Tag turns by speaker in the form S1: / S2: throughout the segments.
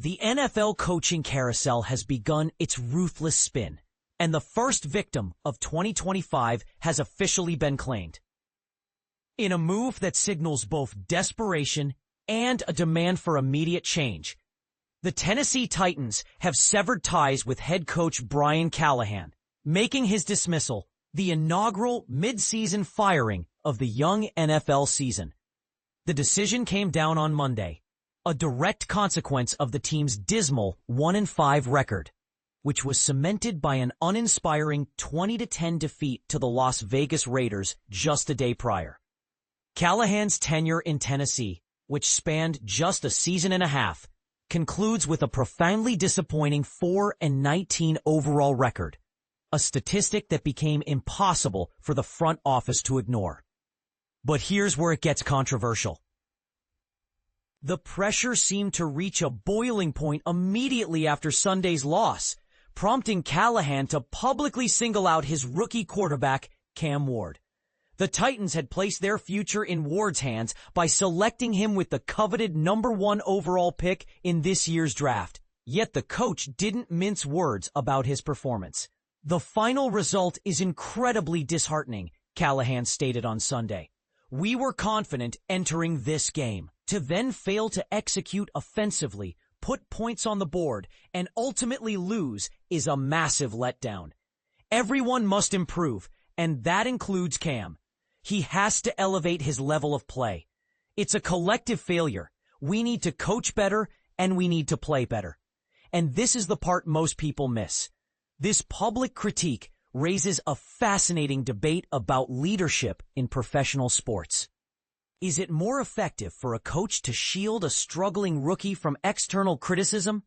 S1: The NFL coaching carousel has begun its ruthless spin, and the first victim of 2025 has officially been claimed. In a move that signals both desperation and a demand for immediate change, the Tennessee Titans have severed ties with head coach Brian Callahan, making his dismissal the inaugural mid-season firing of the young NFL season. The decision came down on Monday, a direct consequence of the team's dismal 1-5 record, which was cemented by an uninspiring 20-10 defeat to the Las Vegas Raiders just a day prior. Callahan's tenure in Tennessee, which spanned just a season and a half, concludes with a profoundly disappointing 4-19 overall record, a statistic that became impossible for the front office to ignore. But here's where it gets controversial. The pressure seemed to reach a boiling point immediately after Sunday's loss, prompting Callahan to publicly single out his rookie quarterback, Cam Ward. The Titans had placed their future in Ward's hands by selecting him with the coveted #1 overall pick in this year's draft. Yet the coach didn't mince words about his performance. The final result is incredibly disheartening, Callahan stated on Sunday. We were confident entering this game. To then fail to execute offensively, put points on the board, and ultimately lose is a massive letdown. Everyone must improve, and that includes Cam. He has to elevate his level of play. It's a collective failure. We need to coach better, and we need to play better. And this is the part most people miss. This public critique raises a fascinating debate about leadership in professional sports. Is it more effective for a coach to shield a struggling rookie from external criticism?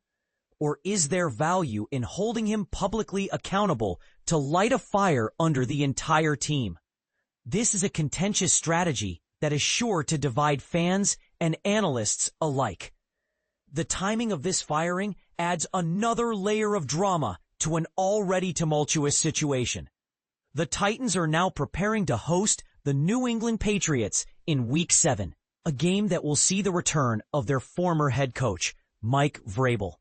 S1: Or is there value in holding him publicly accountable to light a fire under the entire team? This is a contentious strategy that is sure to divide fans and analysts alike. The timing of this firing adds another layer of drama to an already tumultuous situation. The Titans are now preparing to host the New England Patriots in Week 7, a game that will see the return of their former head coach, Mike Vrabel.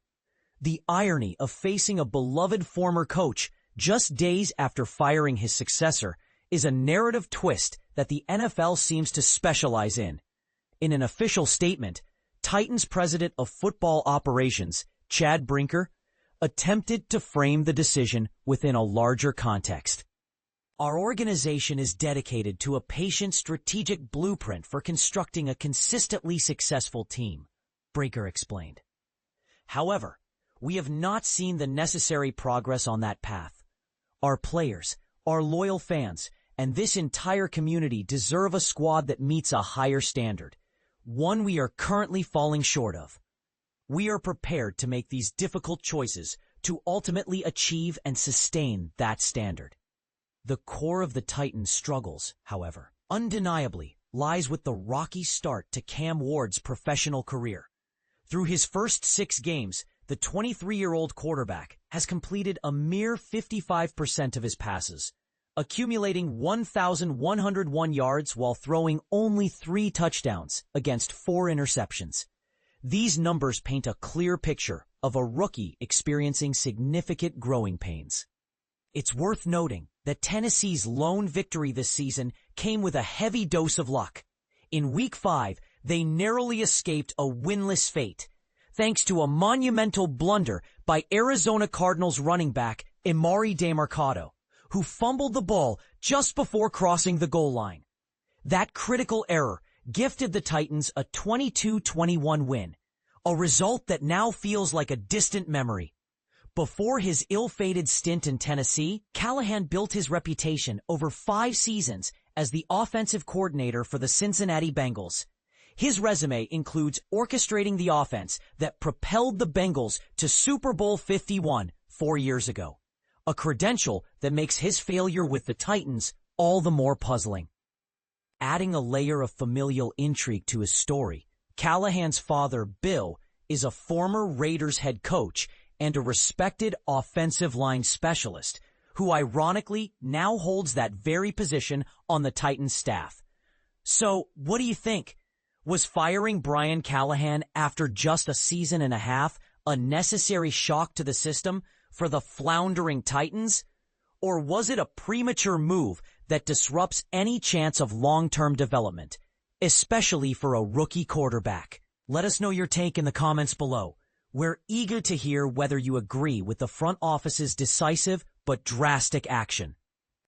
S1: The irony of facing a beloved former coach just days after firing his successor is a narrative twist that the NFL seems to specialize in. In an official statement, Titans president of football operations, Chad Brinker, attempted to frame the decision within a larger context. Our organization is dedicated to a patient strategic blueprint for constructing a consistently successful team, Brinker explained. However, we have not seen the necessary progress on that path. Our players, our loyal fans, and this entire community deserve a squad that meets a higher standard, one we are currently falling short of. We are prepared to make these difficult choices to ultimately achieve and sustain that standard. The core of the Titans' struggles, however, undeniably lies with the rocky start to Cam Ward's professional career. Through his first 6 games, the 23-year-old quarterback has completed a mere 55% of his passes, accumulating 1,101 yards while throwing only 3 touchdowns against 4 interceptions. These numbers paint a clear picture of a rookie experiencing significant growing pains. It's worth noting that Tennessee's lone victory this season came with a heavy dose of luck. In Week 5, they narrowly escaped a winless fate, thanks to a monumental blunder by Arizona Cardinals running back Emari Demercado, who fumbled the ball just before crossing the goal line. That critical error gifted the Titans a 22-21 win, a result that now feels like a distant memory. Before his ill-fated stint in Tennessee, Callahan built his reputation over 5 seasons as the offensive coordinator for the Cincinnati Bengals. His resume includes orchestrating the offense that propelled the Bengals to Super Bowl 51 4 years ago, a credential that makes his failure with the Titans all the more puzzling. Adding a layer of familial intrigue to his story, Callahan's father, Bill, is a former Raiders head coach and a respected offensive line specialist who ironically now holds that very position on the Titans staff. So, what do you think? Was firing Brian Callahan after just a season and a half a necessary shock to the system for the floundering Titans? Or was it a premature move that disrupts any chance of long-term development, especially for a rookie quarterback? Let us know your take in the comments below. We're eager to hear whether you agree with the front office's decisive but drastic action.